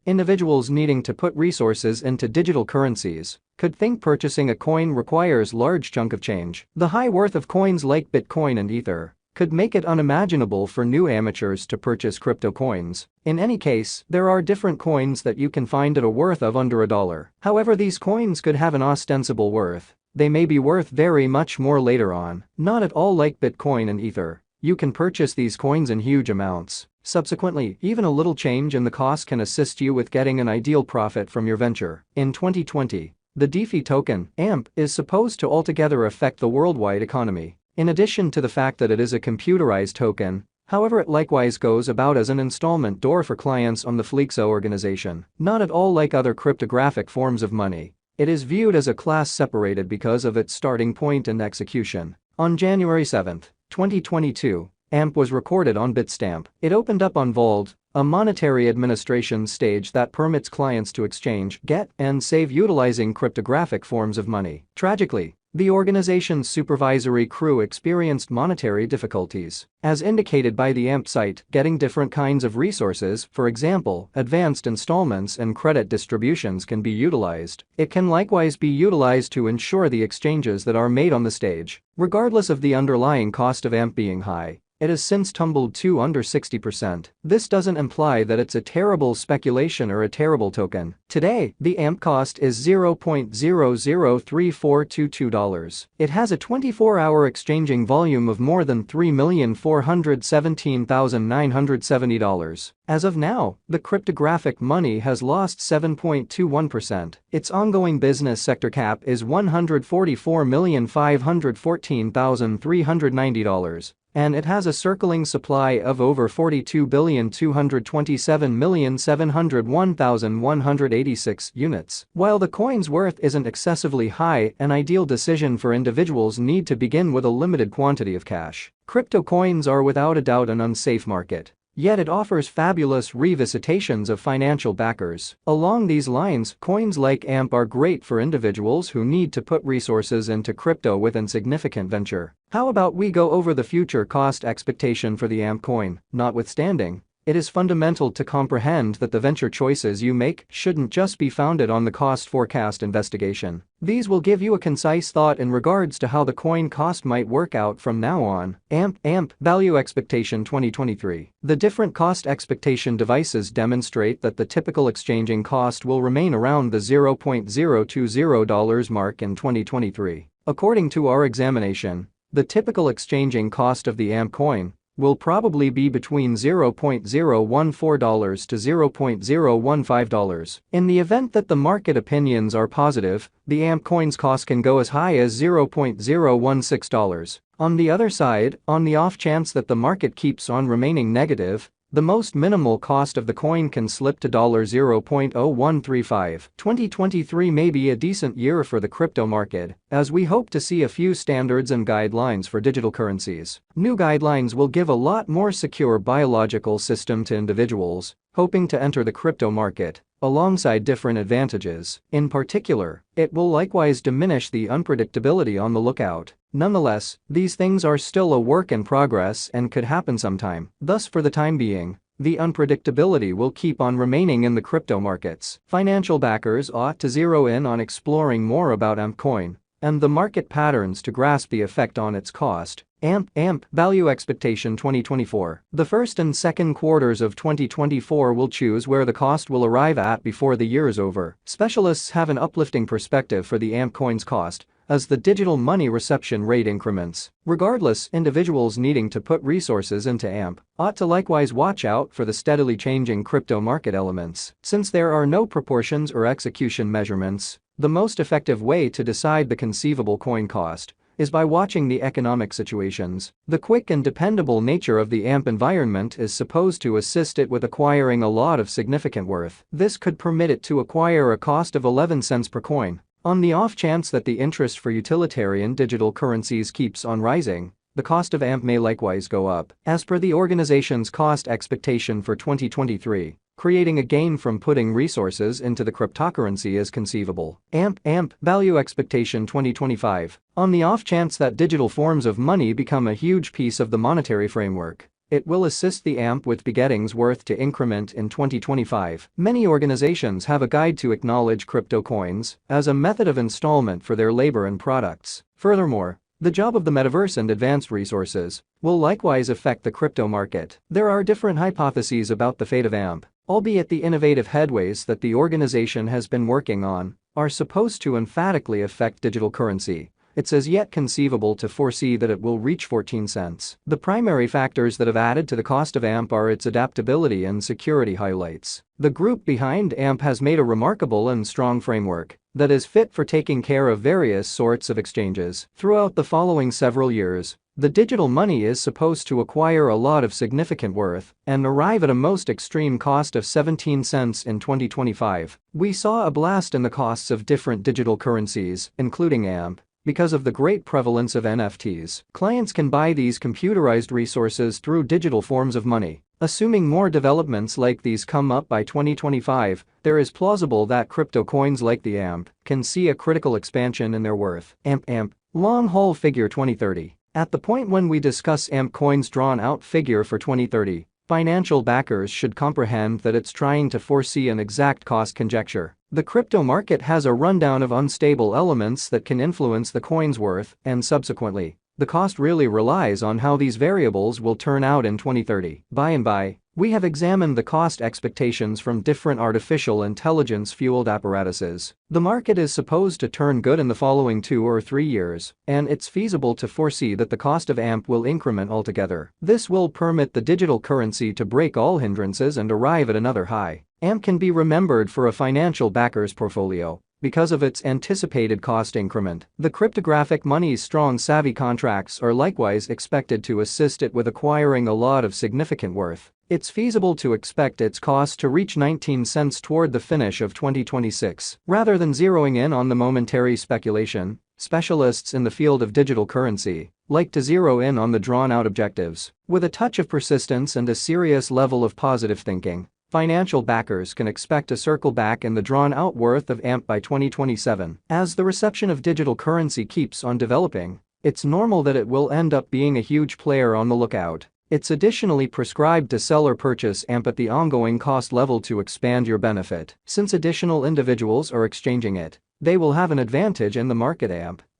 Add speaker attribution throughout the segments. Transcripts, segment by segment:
Speaker 1: Individuals needing to put resources into digital currencies could think purchasing a coin requires large chunk of change. The high worth of coins like Bitcoin and Ether could make it unimaginable for new amateurs to purchase crypto coins. In any case, there are different coins that you can find at a worth of under $1. However, these coins could have an ostensible worth. They may be worth very much more later on. Not at all like Bitcoin and Ether. You can purchase these coins in huge amounts. Subsequently, even a little change in the cost can assist you with getting an ideal profit from your venture. In 2020, the DeFi token, AMP, is supposed to altogether affect the worldwide economy. In addition to the fact that it is a computerized token, however, it likewise goes about as an installment door for clients on the Flexo organization. Not at all like other cryptographic forms of money. It is viewed as a class separated because of its starting point and execution. On January 7, 2022, AMP was recorded on Bitstamp. It opened up on Vault, a monetary administration stage that permits clients to exchange, get, and save utilizing cryptographic forms of money. Tragically, the organization's supervisory crew experienced monetary difficulties. As indicated by the AMP site, getting different kinds of resources, for example, advanced installments and credit distributions, can be utilized. It can likewise be utilized to ensure the exchanges that are made on the stage, regardless of the underlying cost of AMP being high. It has since tumbled to under 60%. This doesn't imply that it's a terrible speculation or a terrible token. Today, the AMP cost is $0.003422. It has a 24-hour exchanging volume of more than $3,417,970. As of now, the cryptographic money has lost 7.21%. Its ongoing business sector cap is $144,514,390. And it has a circling supply of over 42,227,701,186 units. While the coin's worth isn't excessively high, an ideal decision for individuals need to begin with a limited quantity of cash. Crypto coins are without a doubt an unsafe market. Yet it offers fabulous revisitations of financial backers. Along these lines, coins like AMP are great for individuals who need to put resources into crypto with insignificant venture. How about we go over the future cost expectation for the AMP coin? Notwithstanding, it is fundamental to comprehend that the venture choices you make shouldn't just be founded on the cost forecast investigation. These will give you a concise thought in regards to how the coin cost might work out from now on. AMP Value Expectation 2023. The different cost expectation devices demonstrate that the typical exchanging cost will remain around the $0.020 mark in 2023. According to our examination, the typical exchanging cost of the AMP coin will probably be between $0.014 to $0.015. In the event that the market opinions are positive, the AMP coin's cost can go as high as $0.016. On the other side, on the off chance that the market keeps on remaining negative, the most minimal cost of the coin can slip to $0.0135. 2023 may be a decent year for the crypto market, as we hope to see a few standards and guidelines for digital currencies. New guidelines will give a lot more secure biological system to individuals hoping to enter the crypto market, alongside different advantages. In particular, it will likewise diminish the unpredictability on the lookout. Nonetheless, these things are still a work in progress and could happen sometime. Thus, for the time being, the unpredictability will keep on remaining in the crypto markets. Financial backers ought to zero in on exploring more about AMP coin and the market patterns to grasp the effect on its cost. AMP Value Expectation 2024. The first and second quarters of 2024 will choose where the cost will arrive at before the year is over. Specialists have an uplifting perspective for the AMP coin's cost as the digital money reception rate increments. Regardless, individuals needing to put resources into AMP ought to likewise watch out for the steadily changing crypto market elements. Since there are no proportions or execution measurements, the most effective way to decide the conceivable coin cost is by watching the economic situations. The quick and dependable nature of the AMP environment is supposed to assist it with acquiring a lot of significant worth. This could permit it to acquire a cost of 11 cents per coin. On the off chance that the interest for utilitarian digital currencies keeps on rising, the cost of AMP may likewise go up. As per the organization's cost expectation for 2023, creating a gain from putting resources into the cryptocurrency is conceivable. AMP Value Expectation 2025. On the off chance that digital forms of money become a huge piece of the monetary framework, It will assist the AMP with begettings worth to increment in 2025. Many organizations have a guide to acknowledge crypto coins as a method of installment for their labor and products. Furthermore, the job of the metaverse and advanced resources will likewise affect the crypto market. There are different hypotheses about the fate of AMP, albeit the innovative headways that the organization has been working on are supposed to emphatically affect digital currency. It's as yet conceivable to foresee that it will reach 14 cents. The primary factors that have added to the cost of AMP are its adaptability and security highlights. The group behind AMP has made a remarkable and strong framework that is fit for taking care of various sorts of exchanges. Throughout the following several years, the digital money is supposed to acquire a lot of significant worth and arrive at a most extreme cost of 17 cents in 2025. We saw a blast in the costs of different digital currencies, including AMP. Because of the great prevalence of NFTs, clients can buy these computerized resources through digital forms of money. Assuming more developments like these come up by 2025, there is plausible that crypto coins like the AMP can see a critical expansion in their worth. AMP. Long haul figure 2030. At the point when we discuss AMP coins' drawn out figure for 2030, financial backers should comprehend that it's trying to foresee an exact cost conjecture. The crypto market has a rundown of unstable elements that can influence the coin's worth, and subsequently, the cost really relies on how these variables will turn out in 2030. By and by, we have examined the cost expectations from different artificial intelligence-fueled apparatuses. The market is supposed to turn good in the following 2 or 3 years, and it's feasible to foresee that the cost of AMP will increment altogether. This will permit the digital currency to break all hindrances and arrive at another high. AMP can be remembered for a financial backer's portfolio because of its anticipated cost increment. The cryptographic money's strong savvy contracts are likewise expected to assist it with acquiring a lot of significant worth. It's feasible to expect its cost to reach 19 cents toward the finish of 2026. Rather than zeroing in on the momentary speculation, specialists in the field of digital currency like to zero in on the drawn-out objectives. With a touch of persistence and a serious level of positive thinking, financial backers can expect to circle back in the drawn-out worth of AMP by 2027. As the reception of digital currency keeps on developing, it's normal that it will end up being a huge player on the lookout. It's additionally prescribed to sell or purchase AMP at the ongoing cost level to expand your benefit. Since additional individuals are exchanging it, they will have an advantage in the market.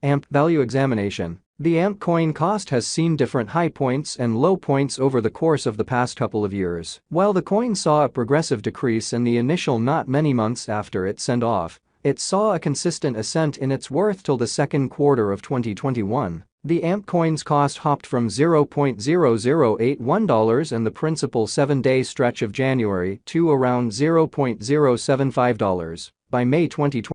Speaker 1: AMP value examination. The AMP coin cost has seen different high points and low points over the course of the past couple of years. While the coin saw a progressive decrease in the initial not many months after its send-off, it saw a consistent ascent in its worth till the second quarter of 2021. The AMP coin's cost hopped from $0.0081 in the principal 7-day stretch of January to around $0.075 by May 2020.